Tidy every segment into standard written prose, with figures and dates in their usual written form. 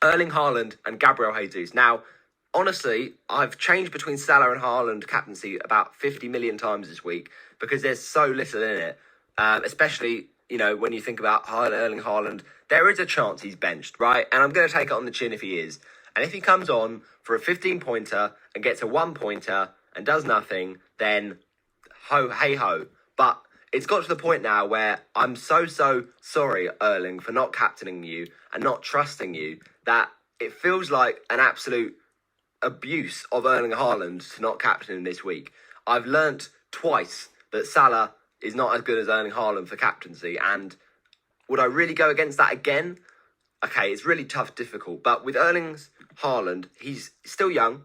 Erling Haaland and Gabriel Jesus. Now, honestly, I've changed between Salah and Haaland captaincy about 50 million times this week because there's so little in it, especially, when you think about Erling Haaland, there is a chance he's benched, right? And I'm going to take it on the chin if he is. And if he comes on for a 15-pointer and gets a 1-pointer and does nothing, then hey-ho. But it's got to the point now where I'm so sorry, Erling, for not captaining you and not trusting you, that it feels like an absolute abuse of Erling Haaland to not captain him this week. I've learnt twice that Salah is not as good as Erling Haaland for captaincy, and would I really go against that again? Okay, it's really tough, difficult, but with Erling Haaland, he's still young.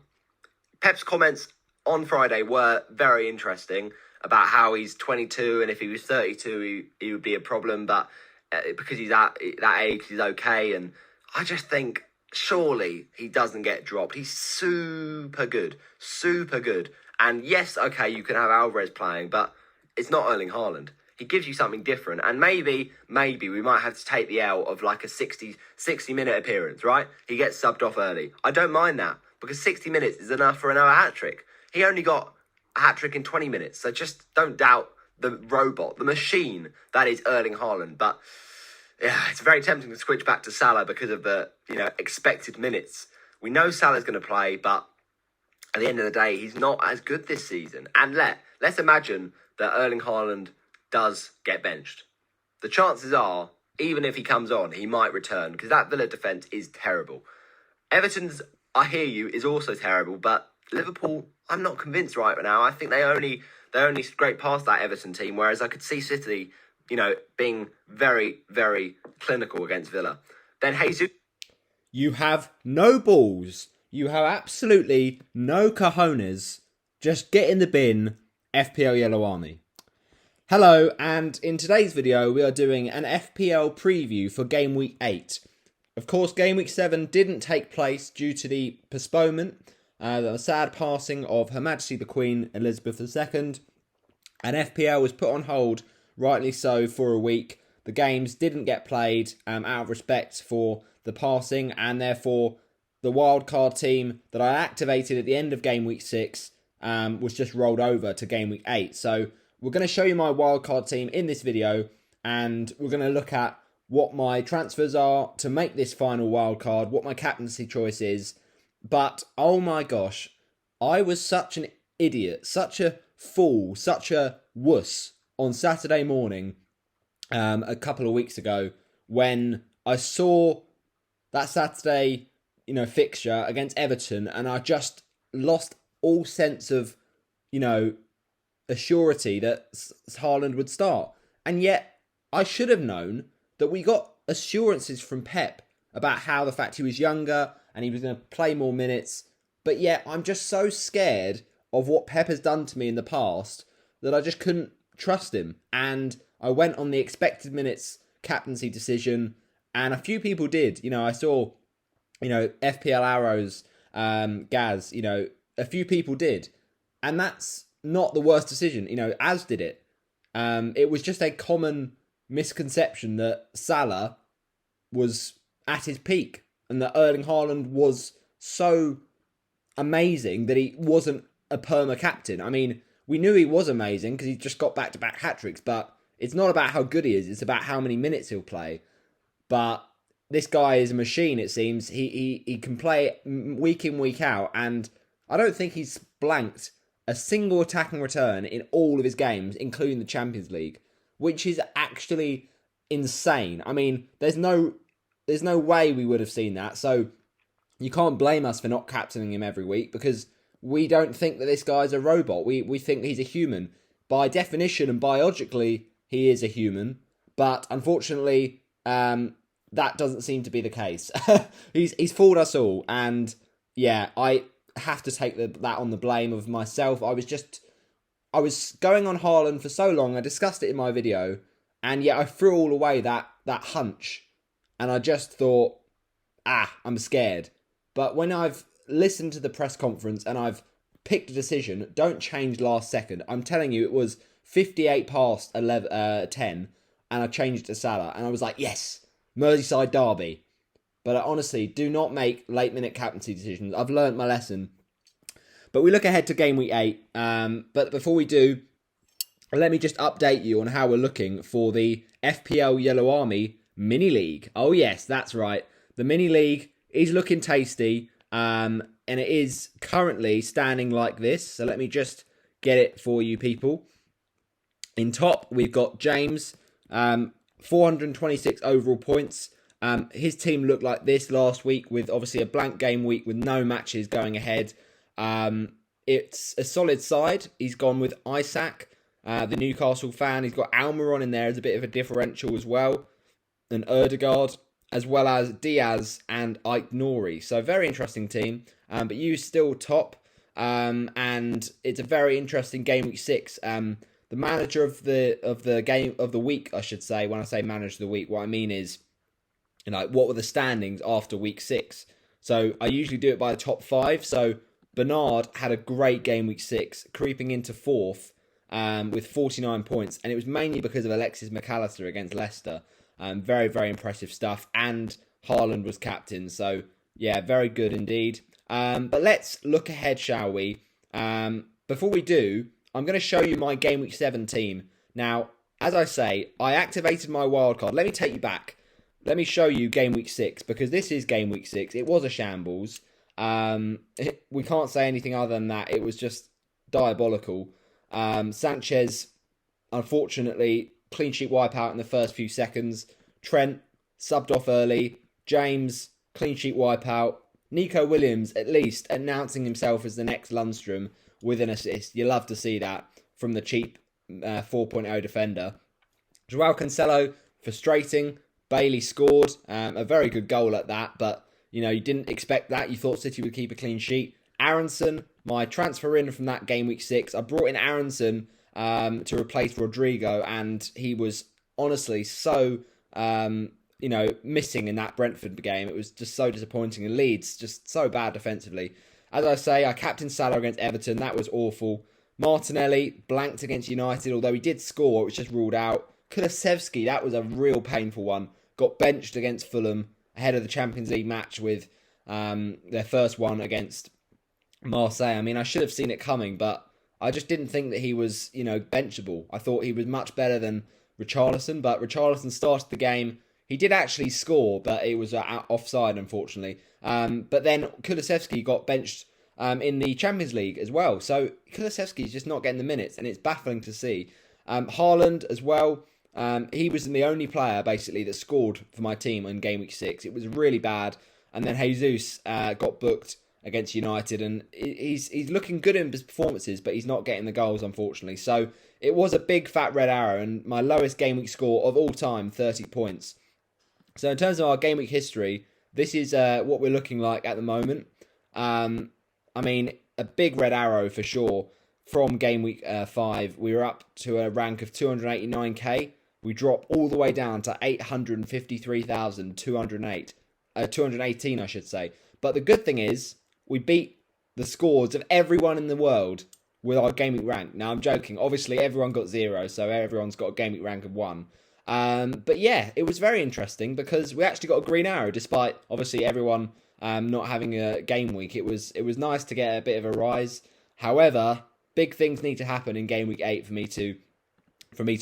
Pep's comments on Friday were very interesting about how he's 22, and if he was 32, he would be a problem, but because he's at that age, he's okay, and I just think surely he doesn't get dropped. He's super good. And yes, okay, you can have Alvarez playing, but it's not Erling Haaland. He gives you something different. And maybe we might have to take the L of like a 60-minute appearance, right? He gets subbed off early. I don't mind that because 60 minutes is enough for another hat-trick. He only got a hat-trick in 20 minutes. So just don't doubt the robot, the machine that is Erling Haaland. But yeah, it's very tempting to switch back to Salah because of the expected minutes. We know Salah's going to play, but at the end of the day, he's not as good this season. And let's imagine that Erling Haaland does get benched. The chances are, even if he comes on, he might return because that Villa defence is terrible. Everton's, I hear you, is also terrible, but Liverpool, I'm not convinced right now. I think they only scrape past that Everton team, whereas I could see City, being very, very clinical against Villa. Then Jesus. You have no balls. You have absolutely no cojones. Just get in the bin, FPL Yellow Army. Hello, and in today's video we are doing an FPL preview for Game Week 8. Of course, Game Week 7 didn't take place due to the postponement, the sad passing of Her Majesty the Queen Elizabeth II, and FPL was put on hold, rightly so, for a week. The games didn't get played out of respect for the passing, and therefore the wildcard team that I activated at the end of Game Week 6 was just rolled over to Game Week 8. So we're going to show you my wildcard team in this video, and we're going to look at what my transfers are to make this final wildcard, what my captaincy choice is. But, oh my gosh, I was such an idiot, such a fool, such a wuss on Saturday morning a couple of weeks ago when I saw that Saturday fixture against Everton, and I just lost all sense of a surety that Haaland would start. And yet I should have known that we got assurances from Pep about how the fact he was younger and he was going to play more minutes, but yet I'm just so scared of what Pep has done to me in the past that I just couldn't trust him, and I went on the expected minutes captaincy decision, and a few people did. I saw FPL Arrows, Gaz, a few people did. And that's not the worst decision, as did it. It was just a common misconception that Salah was at his peak and that Erling Haaland was so amazing that he wasn't a perma captain. I mean, we knew he was amazing because he just got back-to-back hat-tricks, but it's not about how good he is, it's about how many minutes he'll play. But this guy is a machine, it seems. He can play week in, week out, and I don't think he's blanked a single attacking return in all of his games, including the Champions League, which is actually insane. I mean, there's no way we would have seen that, so you can't blame us for not captaining him every week because we don't think that this guy's a robot. We think he's a human. By definition and biologically, he is a human, but unfortunately, that doesn't seem to be the case. He's fooled us all, and yeah, I have to take that on the blame of myself. I was going on Haaland for so long. I discussed it in my video, and yet I threw all away that hunch, and I just thought, I'm scared. But when I've listened to the press conference and I've picked a decision, don't change last second. I'm telling you, it was 58 past 10, and I changed it to Salah, and I was like, yes, Merseyside derby. But honestly, do not make late-minute captaincy decisions. I've learned my lesson. But we look ahead to game week 8. But before we do, let me just update you on how we're looking for the FPL Yellow Army Mini League. Oh yes, that's right. The Mini League is looking tasty. And it is currently standing like this. So let me just get it for you people. In top, we've got James, 426 overall points. His team looked like this last week with obviously a blank game week with no matches going ahead. It's a solid side. He's gone with Isaac, the Newcastle fan. He's got Almiron in there as a bit of a differential as well. And Erdegaard, as well as Diaz and Ike Nori. So very interesting team. But you still top. And it's a very interesting game week 6. The manager of the game of the week, I should say. When I say manager of the week, what I mean is, what were the standings after week 6? So I usually do it by the top 5. So Bernard had a great game week 6, creeping into 4th with 49 points. And it was mainly because of Alexis McAllister against Leicester. Very, very impressive stuff. And Haaland was captain. So, yeah, very good indeed. But let's look ahead, shall we? Before we do, I'm going to show you my game week 7 team. Now, as I say, I activated my wildcard. Let me take you back. Let me show you game week 6, because this is game week 6. It was a shambles. We can't say anything other than that. It was just diabolical. Sanchez, unfortunately, clean sheet wipeout in the first few seconds. Trent, subbed off early. James, clean sheet wipeout. Nico Williams, at least, announcing himself as the next Lundstrom with an assist. You love to see that from the cheap 4.0 defender. Joao Cancelo, frustrating. Bailey scored a very good goal at that, but you didn't expect that. You thought City would keep a clean sheet. Aaronson, my transfer in from that game week 6. I brought in Aaronson to replace Rodrigo, and he was honestly so missing in that Brentford game. It was just so disappointing. And Leeds, just so bad defensively. As I say, I captained Salah against Everton. That was awful. Martinelli blanked against United, although he did score. It was just ruled out. Kulusevski, that was a real painful one. Got benched against Fulham ahead of the Champions League match with their first one against Marseille. I mean, I should have seen it coming, but I just didn't think that he was, benchable. I thought he was much better than Richarlison, but Richarlison started the game. He did actually score, but it was offside, unfortunately. But then Kulusevski got benched in the Champions League as well. So Kulusevski is just not getting the minutes, and it's baffling to see. Haaland as well. He was the only player, basically, that scored for my team in game week 6. It was really bad. And then Jesus got booked against United, and he's looking good in his performances, but he's not getting the goals, unfortunately. So it was a big fat red arrow, and my lowest game week score of all time, 30 points. So in terms of our game week history, this is what we're looking like at the moment. I mean, a big red arrow for sure. From game week 5, we were up to a rank of 289k. We dropped all the way down to 853,208. 218, I should say. But the good thing is, we beat the scores of everyone in the world with our game week rank. Now, I'm joking. Obviously, everyone got 0, so everyone's got a game week rank of 1. But yeah, it was very interesting because we actually got a green arrow, despite obviously everyone not having a game week. It was nice to get a bit of a rise. However, big things need to happen in game week 8 for me to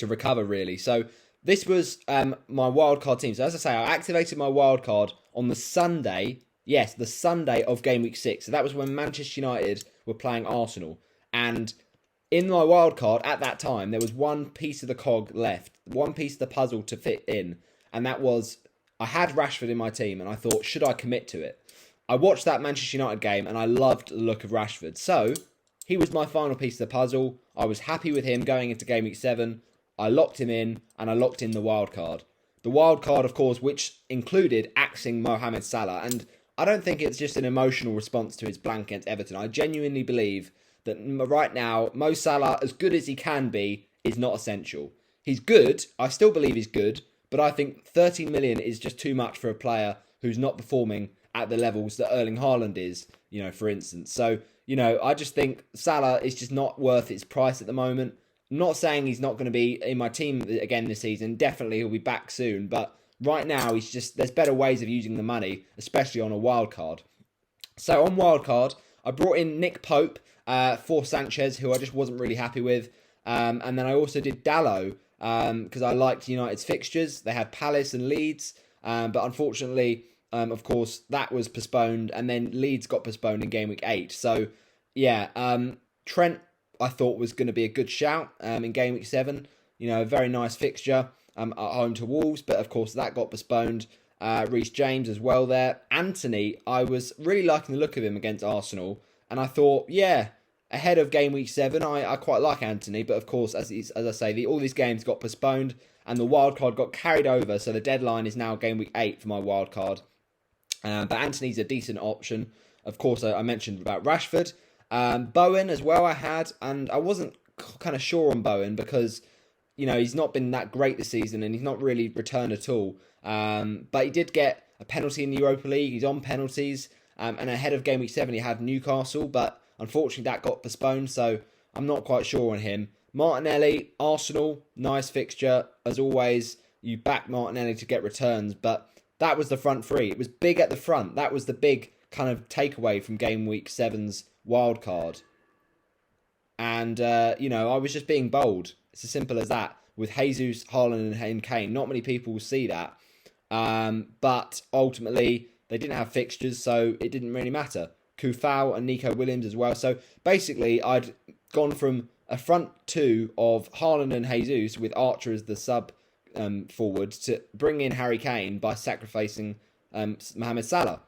recover, really. So this was my wildcard team. So as I say, I activated my wildcard on the Sunday. Yes, the Sunday of game week 6. So that was when Manchester United were playing Arsenal. And in my wildcard at that time, there was one piece of the cog left, one piece of the puzzle to fit in. And that was, I had Rashford in my team, and I thought, should I commit to it? I watched that Manchester United game, and I loved the look of Rashford. So he was my final piece of the puzzle. I was happy with him going into game week 7. I locked him in, and I locked in the wild card. The wild card, of course, which included axing Mohamed Salah. And I don't think it's just an emotional response to his blank against Everton. I genuinely believe that right now, Mo Salah, as good as he can be, is not essential. He's good. I still believe he's good. But I think 13 million is just too much for a player who's not performing at the levels that Erling Haaland is, for instance. So, I just think Salah is just not worth its price at the moment. I'm not saying he's not going to be in my team again this season. Definitely he'll be back soon. But right now there's better ways of using the money, especially on a wild card. So on wildcard, I brought in Nick Pope for Sanchez, who I just wasn't really happy with. And then I also did Dalot because I liked United's fixtures. They had Palace and Leeds, but unfortunately, of course, that was postponed. And then Leeds got postponed in Game Week 8. So, yeah, Trent I thought was going to be a good shout in Game Week 7. A very nice fixture at home to Wolves, but of course that got postponed. Reece James as well there. Anthony, I was really liking the look of him against Arsenal, and I thought, yeah, ahead of Game Week 7, I quite like Anthony, but of course, as I say, all these games got postponed, and the wildcard got carried over, so the deadline is now Game Week 8 for my wildcard. But Anthony's a decent option. Of course, I mentioned about Rashford. Bowen as well I had, and I wasn't kind of sure on Bowen because he's not been that great this season and he's not really returned at all. But he did get a penalty in the Europa League. He's on penalties. And ahead of Game Week 7, he had Newcastle, but unfortunately that got postponed, so I'm not quite sure on him. Martinelli, Arsenal, nice fixture. As always, you back Martinelli to get returns, but that was the front three. It was big at the front. That was the big kind of takeaway from Game Week 7's wildcard. And, I was just being bold. It's as simple as that. With Jesus, Haaland and Kane, not many people will see that. But ultimately, they didn't have fixtures, so it didn't really matter. Kufau and Nico Williams as well. So basically, I'd gone from a front two of Haaland and Jesus with Archer as the sub forward to bring in Harry Kane by sacrificing Mohamed Salah.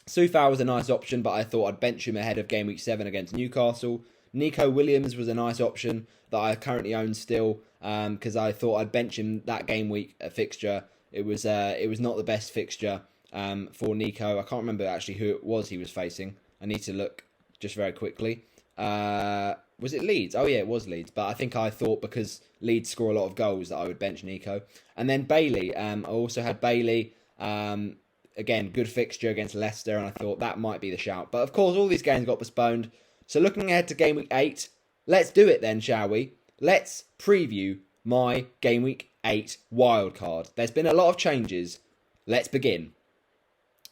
Sufal was a nice option, but I thought I'd bench him ahead of Game Week 7 against Newcastle. Nico Williams was a nice option that I currently own still because I thought I'd bench him that game week fixture. It was not the best fixture for Nico. I can't remember actually who it was he was facing. I need to look just very quickly. Was it Leeds? Oh yeah, it was Leeds. But I thought because Leeds score a lot of goals that I would bench Nico. And then Bailey. I also had Bailey. Again, good fixture against Leicester, and I thought that might be the shout. But of course, all these games got postponed. So looking ahead to Game Week 8, let's do it then, shall we? Let's preview my Game Week 8 wildcard. There's been a lot of changes. Let's begin.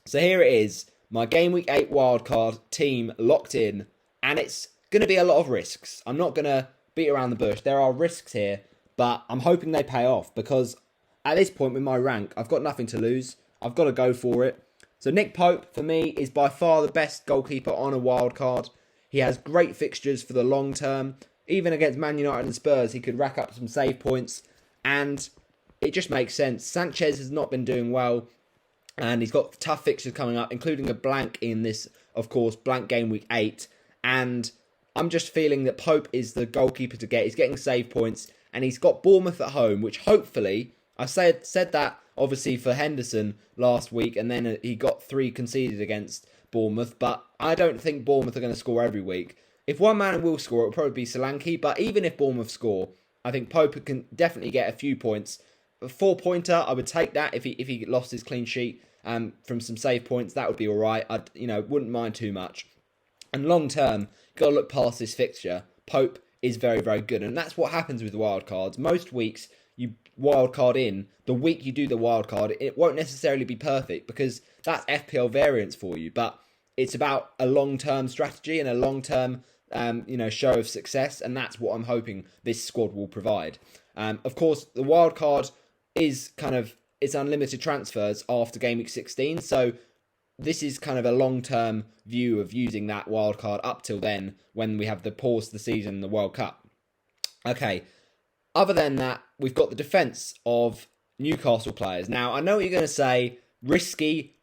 So here it is, my Game Week 8 wildcard team locked in, and it's going to be a lot of risks. I'm not going to beat around the bush. There are risks here, but I'm hoping they pay off because at this point with my rank, I've got nothing to lose. I've got to go for it. So Nick Pope, for me, is by far the best goalkeeper on a wildcard. He has great fixtures for the long term. Even against Man United and Spurs, he could rack up some save points. And it just makes sense. Sanchez has not been doing well. And he's got tough fixtures coming up, including a blank in this, of course, blank Game Week 8. And I'm just feeling that Pope is the goalkeeper to get. He's getting save points. And he's got Bournemouth at home, which hopefully, I said that obviously for Henderson last week. And then he got 3 conceded against Bournemouth, but I don't think Bournemouth are going to score every week. If one man will score, it will probably be Solanke, but even if Bournemouth score, I think Pope can definitely get a few points. A 4-pointer, I would take that if he lost his clean sheet from some save points. That would be all right. I wouldn't mind too much. And long term, got to look past this fixture. Pope is very, very good, and that's what happens with wildcards. Most weeks you wildcard in, the week you do the wildcard, it won't necessarily be perfect because that's FPL variance for you, but it's about a long-term strategy and a long-term, show of success, and that's what I'm hoping this squad will provide. Of course, the wildcard is it's unlimited transfers after Game Week 16, so this is kind of a long-term view of using that wildcard up till then when we have the pause of the season and the World Cup. Okay, other than that, we've got the defence of Newcastle players. Now, I know what you're going to say, risky.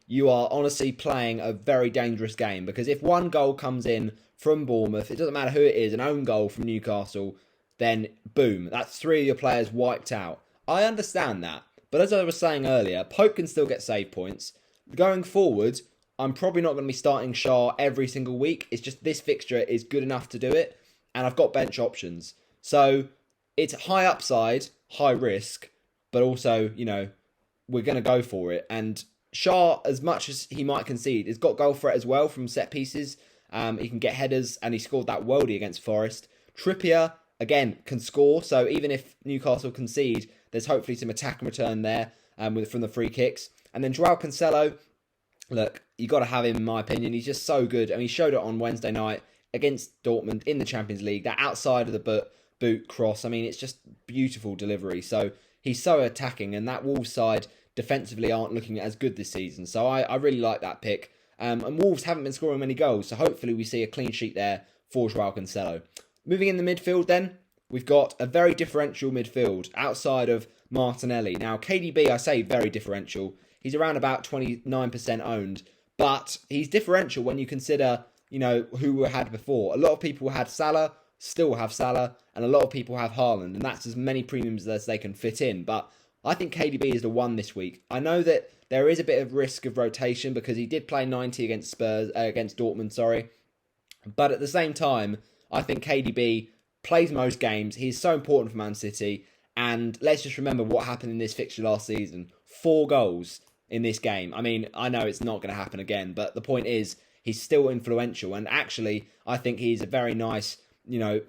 You are honestly playing a very dangerous game because if one goal comes in from Bournemouth, it doesn't matter who it is, an own goal from Newcastle, then boom, that's 3 of your players wiped out. I understand that, but as I was saying earlier, Pope can still get save points. Going forward, I'm probably not going to be starting Shaw every single week. It's just this fixture is good enough to do it, and I've got bench options. So it's high upside, high risk, but also, we're going to go for it. And Shaw, as much as he might concede, has got goal threat as well from set pieces. He can get headers, and he scored that worldie against Forest. Trippier, again, can score. So even if Newcastle concede, there's hopefully some attack and return there. from the free kicks. And then Joao Cancelo, look, you got to have him in my opinion. He's just so good. And he showed it on Wednesday night against Dortmund in the Champions League. That outside of the boot cross, I mean, it's just beautiful delivery. So he's so attacking, and that Wolves side defensively aren't looking as good this season. So I really like that pick. And Wolves haven't been scoring many goals, so hopefully we see a clean sheet there for Joao Cancelo. Moving in the midfield then, we've got a very differential midfield outside of Martinelli. Now, KDB, I say very differential. He's around about 29% owned, but he's differential when you consider, who we had before. A lot of people had Salah, still have Salah, and a lot of people have Haaland, and that's as many premiums as they can fit in. But I think KDB is the one this week. I know that there is a bit of risk of rotation because he did play 90 against Dortmund, But at the same time, I think KDB plays most games. He's so important for Man City. And let's just remember what happened in this fixture last season. 4 goals in this game. I mean, I know it's not going to happen again, but the point is he's still influential. And actually, I think he's a very nice,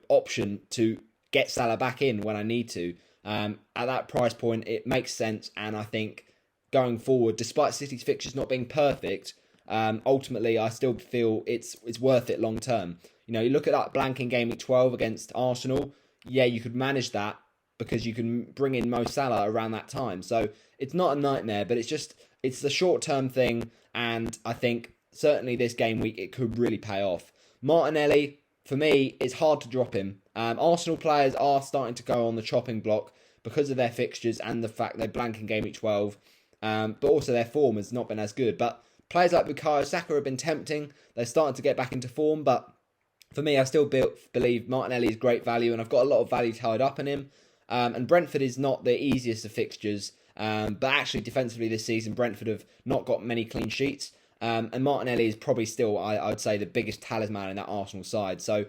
option to get Salah back in when I need to. At that price point, it makes sense. And I think going forward, despite City's fixtures not being perfect, ultimately I still feel it's worth it long term. You look at that blank in Gameweek 12 against Arsenal. Yeah, you could manage that because you can bring in Mo Salah around that time. So it's not a nightmare, but it's a short term thing. And I think certainly this game week it could really pay off. Martinelli, for me, it's hard to drop him. Arsenal players are starting to go on the chopping block because of their fixtures and the fact they're blank in Game Week 12. But also their form has not been as good. But players like Bukayo Saka have been tempting. They're starting to get back into form. But for me, I still believe Martinelli is great value. And I've got a lot of value tied up in him. And Brentford is not the easiest of fixtures. But actually, defensively this season, Brentford have not got many clean sheets. And Martinelli is probably still, I would say, the biggest talisman in that Arsenal side. So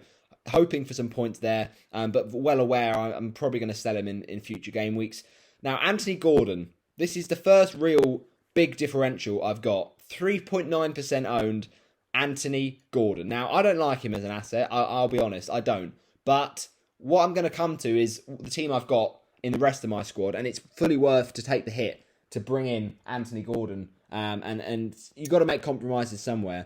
hoping for some points there, but well aware I'm probably going to sell him in future game weeks. Now, Anthony Gordon. This is the first real big differential I've got. 3.9% owned Anthony Gordon. Now, I don't like him as an asset. I'll be honest, I don't. But what I'm going to come to is the team I've got in the rest of my squad, and it's fully worth to take the hit to bring in Anthony Gordon. And you've got to make compromises somewhere.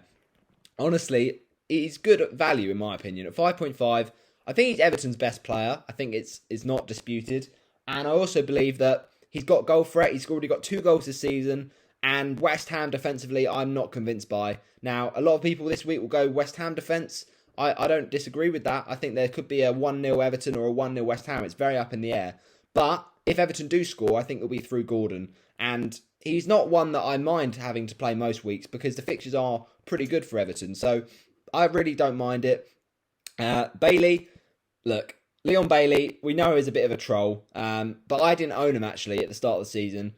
Honestly, he's good at value in my opinion. At 5.5, I think he's Everton's best player. I think it's not disputed. And I also believe that he's got goal threat. He's already got 2 goals this season. And West Ham defensively, I'm not convinced by. Now, a lot of people this week will go West Ham defence. I don't disagree with that. I think there could be a 1-0 Everton or a 1-0 West Ham. It's very up in the air. But if Everton do score, I think it'll be through Gordon. And he's not one that I mind having to play most weeks because the fixtures are pretty good for Everton. So I really don't mind it. Bailey, look, Leon Bailey, we know he's a bit of a troll, but I didn't own him actually at the start of the season.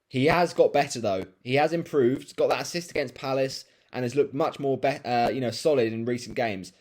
He has got better though. He has improved, got that assist against Palace, and has looked much more solid in recent games.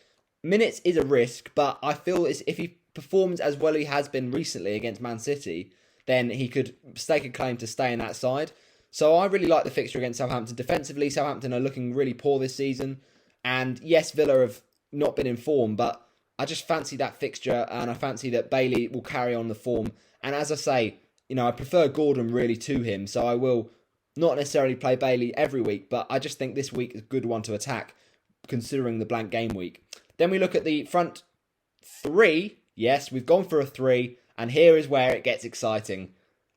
Minutes is a risk, but I feel if he performs as well as he has been recently against Man City, then he could stake a claim to stay in that side. So I really like the fixture against Southampton. Defensively, Southampton are looking really poor this season. And yes, Villa have not been in form, but I just fancy that fixture and I fancy that Bailey will carry on the form. And as I say, I prefer Gordon really to him, so I will not necessarily play Bailey every week, but I just think this week is a good one to attack, considering the blank game week. Then we look at the front 3. Yes, we've gone for a 3, and here is where it gets exciting.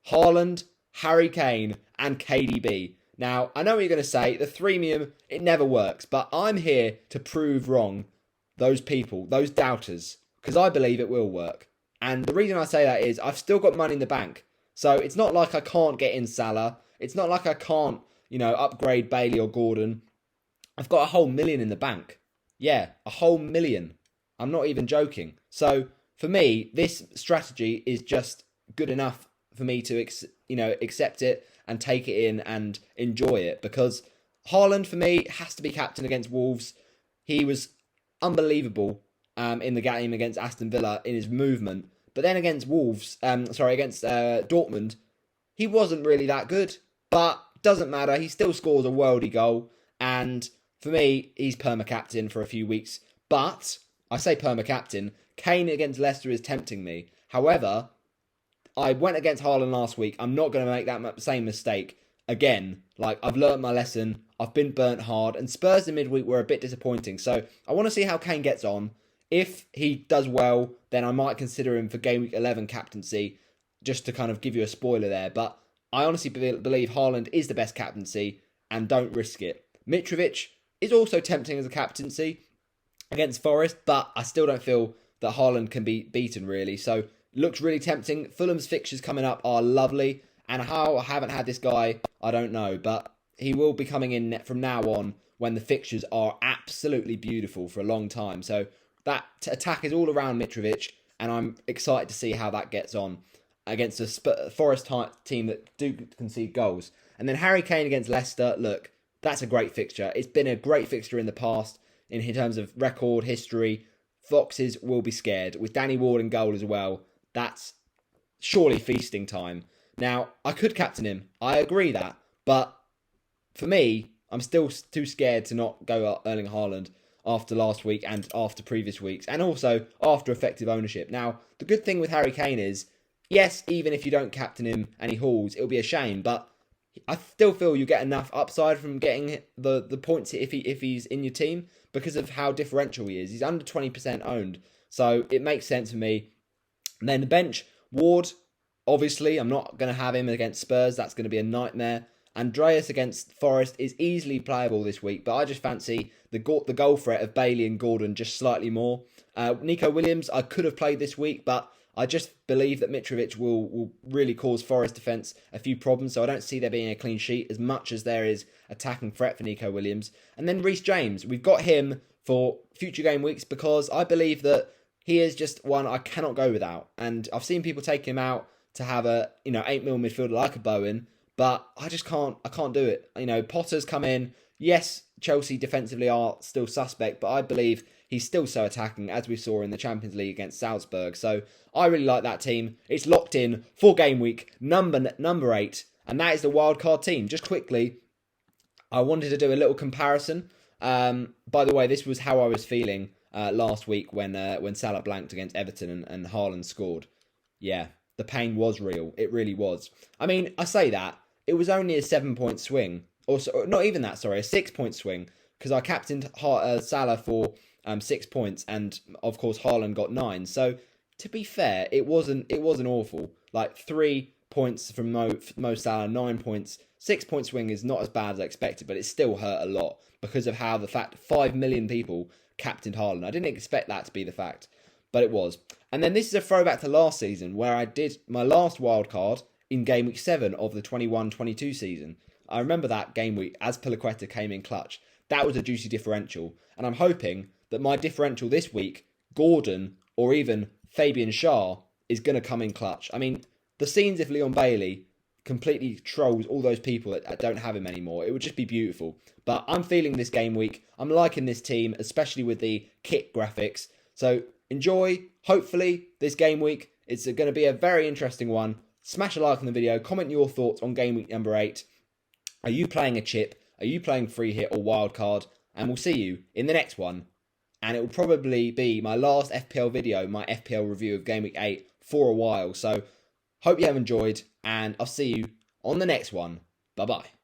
Haaland, Harry Kane, and KDB. Now, I know what you're going to say, the threemium, it never works, but I'm here to prove wrong those people, those doubters, because I believe it will work. And the reason I say that is I've still got money in the bank. So it's not like I can't get in Salah. It's not like I can't, upgrade Bailey or Gordon. I've got a whole million in the bank. Yeah, a whole million. I'm not even joking. So for me, this strategy is just good enough for me to, accept it and take it in and enjoy it. Because Haaland, for me, has to be captain against Wolves. He was unbelievable in the game against Aston Villa in his movement. But then against against Dortmund, he wasn't really that good. But doesn't matter. He still scores a worldy goal. And for me, he's perma-captain for a few weeks. But, I say perma-captain, Kane against Leicester is tempting me. However, I went against Haaland last week. I'm not going to make that same mistake again. Like, I've learnt my lesson. I've been burnt hard. And Spurs in midweek were a bit disappointing. So I want to see how Kane gets on. If he does well, then I might consider him for Game Week 11 captaincy, just to kind of give you a spoiler there. But I honestly believe Haaland is the best captaincy, and don't risk it. Mitrovic is also tempting as a captaincy against Forest, but I still don't feel that Haaland can be beaten, really. So, looks really tempting. Fulham's fixtures coming up are lovely, and how I haven't had this guy, I don't know. But he will be coming in from now on when the fixtures are absolutely beautiful for a long time. So, that attack is all around Mitrovic, and I'm excited to see how that gets on against a Forest team that do concede goals. And then Harry Kane against Leicester, look, that's a great fixture. It's been a great fixture in the past in terms of record, history. Foxes will be scared. With Danny Ward in goal as well, that's surely feasting time. Now, I could captain him. I agree that. But for me, I'm still too scared to not go Erling Haaland after last week and after previous weeks, and also after effective ownership. Now, the good thing with Harry Kane is, yes, even if you don't captain him and he hauls, it'll be a shame, but I still feel you get enough upside from getting the points if he's in your team because of how differential he is. He's under 20% owned, so it makes sense for me. And then the bench, Ward, obviously, I'm not going to have him against Spurs. That's going to be a nightmare. Andreas against Forest is easily playable this week, but I just fancy the goal threat of Bailey and Gordon just slightly more. Nico Williams, I could have played this week, but I just believe that Mitrovic will really cause Forest defence a few problems, so I don't see there being a clean sheet as much as there is attacking threat for Nico Williams. And then Reece James, we've got him for future game weeks because I believe that he is just one I cannot go without. And I've seen people take him out to have a 8 mil midfielder like a Bowen, but I can't do it. Potter's come in. Yes, Chelsea defensively are still suspect, but I believe he's still so attacking, as we saw in the Champions League against Salzburg. So I really like that team. It's locked in for game week number 8, and that is the Wildcard team. Just quickly, I wanted to do a little comparison. By the way, this was how I was feeling last week when Salah blanked against Everton and Haaland scored. Yeah, the pain was real. It really was. I mean, I say that. It was only a 7-point swing. Or not even that, sorry, a 6-point swing. Because I captained Salah for 6 points, and of course Haaland got 9. So to be fair, it wasn't awful. Like 3 points from Mo Salah, 9 points, 6-point swing is not as bad as I expected, but it still hurt a lot because of how the fact 5 million people captained Haaland. I didn't expect that to be the fact, but it was. And then this is a throwback to last season where I did my last wildcard in game week 7 of the 21-22 season. I remember that game week as Pilaqueta came in clutch. That was a juicy differential, and I'm hoping that my differential this week, Gordon or even Fabian Schär, is going to come in clutch. I mean, the scenes if Leon Bailey completely trolls all those people that don't have him anymore, it would just be beautiful. But I'm feeling this game week. I'm liking this team, especially with the kit graphics. So enjoy, hopefully, this game week. It's going to be a very interesting one. Smash a like on the video, comment your thoughts on game week number 8. Are you playing a chip? Are you playing free hit or wildcard? And we'll see you in the next one. And it will probably be my last FPL video, my FPL review of Game Week 8 for a while. So, hope you have enjoyed, and I'll see you on the next one. Bye-bye.